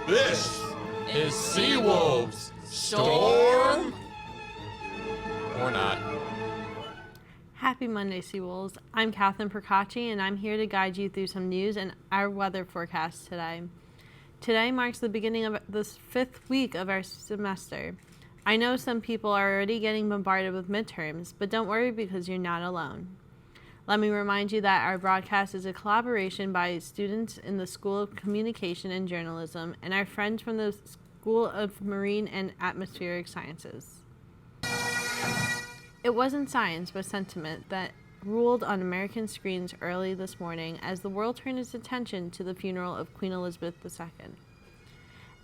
This is Seawolves. Storm? Or not. Happy Monday, Seawolves. I'm Catherine Procacci, and I'm here to guide you through some news and our weather forecast today. Today marks the beginning of the 5th week of our semester. I know some people are already getting bombarded with midterms, but don't worry because you're not alone. Let me remind you that our broadcast is a collaboration by students in the School of Communication and Journalism and our friends from the School of Marine and Atmospheric Sciences. It wasn't science, but sentiment that ruled on American screens early this morning as the world turned its attention to the funeral of Queen Elizabeth II.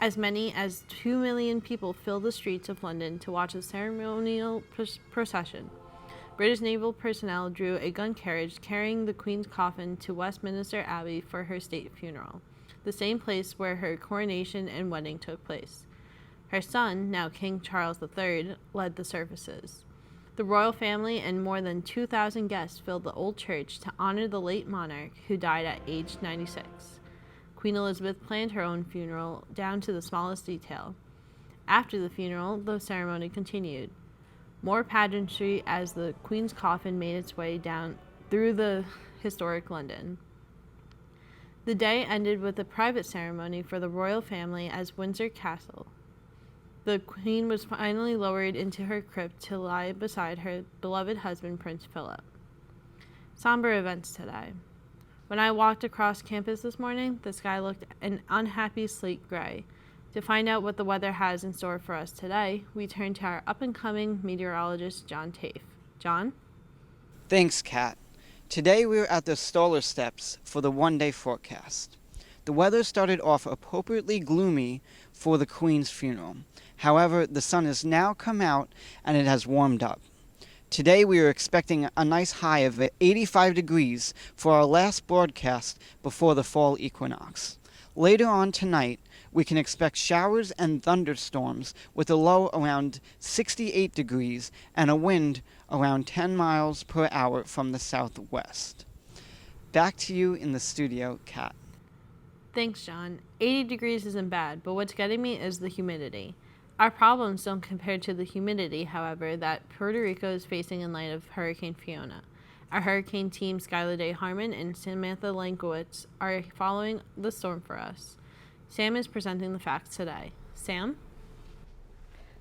As many as 2 million people filled the streets of London to watch the ceremonial procession. British naval personnel drew a gun carriage carrying the Queen's coffin to Westminster Abbey for her state funeral, the same place where her coronation and wedding took place. Her son, now King Charles III, led the services. The royal family and more than 2,000 guests filled the old church to honor the late monarch who died at age 96. Queen Elizabeth planned her own funeral down to the smallest detail. After the funeral, the ceremony continued. More pageantry as the Queen's coffin made its way down through the historic London. The day ended with a private ceremony for the royal family at Windsor Castle. The Queen was finally lowered into her crypt to lie beside her beloved husband, Prince Philip. Somber events today. When I walked across campus this morning, the sky looked an unhappy slate gray. To find out what the weather has in store for us today, we turn to our up-and-coming meteorologist, John Tafe. John? Thanks, Kat. Today we are at the Stoller Steps for the one-day forecast. The weather started off appropriately gloomy for the Queen's funeral. However, the sun has now come out and it has warmed up. Today we are expecting a nice high of 85 degrees for our last broadcast before the fall equinox. Later on tonight, we can expect showers and thunderstorms with a low around 68 degrees and a wind around 10 miles per hour from the southwest. Back to you in the studio, Kat. Thanks, John. 80 degrees isn't bad, but what's getting me is the humidity. Our problems don't compare to the humidity, however, that Puerto Rico is facing in light of Hurricane Fiona. Our hurricane team, Skylar Day Harmon and Samantha Lankowitz, are following the storm for us. Sam is presenting the facts today. Sam?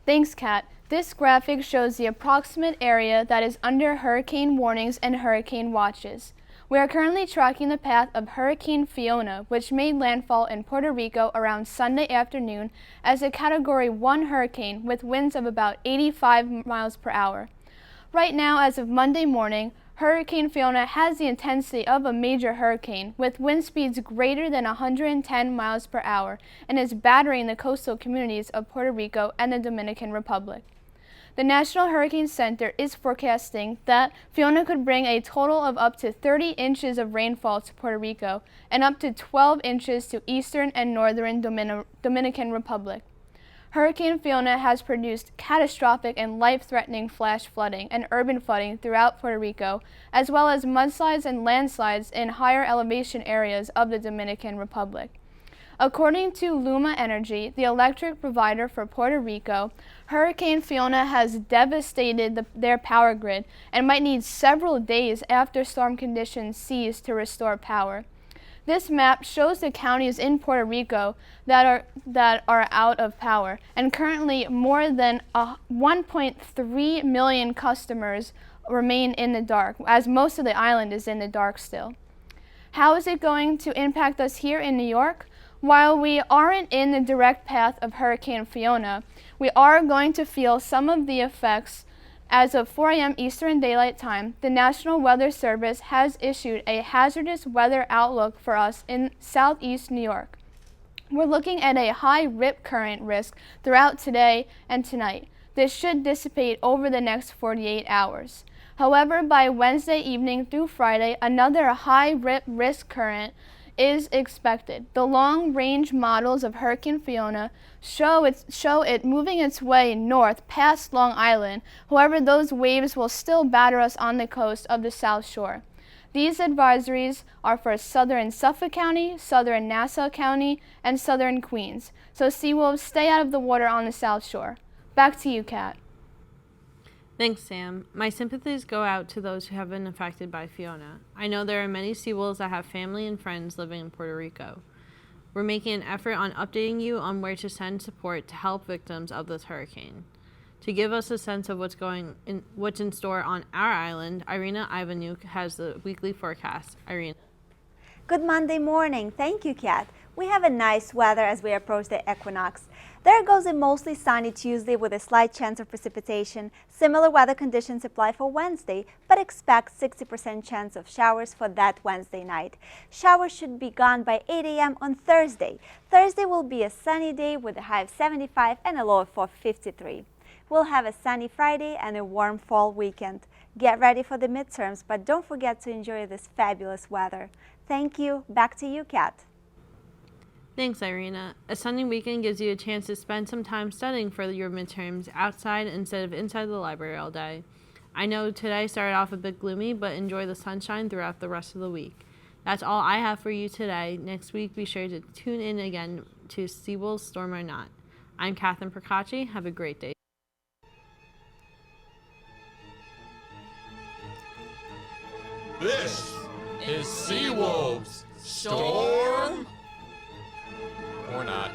Thanks, Kat. This graphic shows the approximate area that is under hurricane warnings and hurricane watches. We are currently tracking the path of Hurricane Fiona, which made landfall in Puerto Rico around Sunday afternoon as a Category 1 hurricane with winds of about 85 miles per hour. Right now, as of Monday morning, Hurricane Fiona has the intensity of a major hurricane with wind speeds greater than 110 miles per hour and is battering the coastal communities of Puerto Rico and the Dominican Republic. The National Hurricane Center is forecasting that Fiona could bring a total of up to 30 inches of rainfall to Puerto Rico and up to 12 inches to eastern and northern Dominican Republic. Hurricane Fiona has produced catastrophic and life-threatening flash flooding and urban flooding throughout Puerto Rico, as well as mudslides and landslides in higher elevation areas of the Dominican Republic. According to Luma Energy, the electric provider for Puerto Rico, Hurricane Fiona has devastated their power grid and might need several days after storm conditions cease to restore power. This map shows the counties in Puerto Rico that are out of power, and currently more than 1.3 million customers remain in the dark, as most of the island is in the dark still. How is it going to impact us here in New York? While we aren't in the direct path of Hurricane Fiona, we are going to feel some of the effects. As of 4 a.m. Eastern Daylight Time, the National Weather Service has issued a hazardous weather outlook for us in southeast New York. We're looking at a high rip current risk throughout today and tonight. This should dissipate over the next 48 hours. However, by Wednesday evening through Friday, another high rip risk current is expected. The long-range models of Hurricane Fiona show it moving its way north past Long Island. However, those waves will still batter us on the coast of the South Shore. These advisories are for southern Suffolk County, southern Nassau County, and southern Queens. So Seawolves, stay out of the water on the South Shore. Back to you, Kat. Thanks, Sam. My sympathies go out to those who have been affected by Fiona. I know there are many Seawolves that have family and friends living in Puerto Rico. We're making an effort on updating you on where to send support to help victims of this hurricane. To give us a sense of what's in store on our island, Irina Ivanuk has the weekly forecast. Irina. Good Monday morning. Thank you, Kat. We have a nice weather as we approach the equinox. There goes a mostly sunny Tuesday with a slight chance of precipitation. Similar weather conditions apply for Wednesday, but expect 60% chance of showers for that Wednesday night. Showers should be gone by 8 a.m. on Thursday. Thursday will be a sunny day with a high of 75 and a low of 53. We'll have a sunny Friday and a warm fall weekend. Get ready for the midterms, but don't forget to enjoy this fabulous weather. Thank you. Back to you, Kat. Thanks, Irina. A sunny weekend gives you a chance to spend some time studying for your midterms outside instead of inside the library all day. I know today started off a bit gloomy, but enjoy the sunshine throughout the rest of the week. That's all I have for you today. Next week, be sure to tune in again to Seawolves Storm or Not. I'm Catherine Procacci. Have a great day. This is Seawolves, Storm or Not.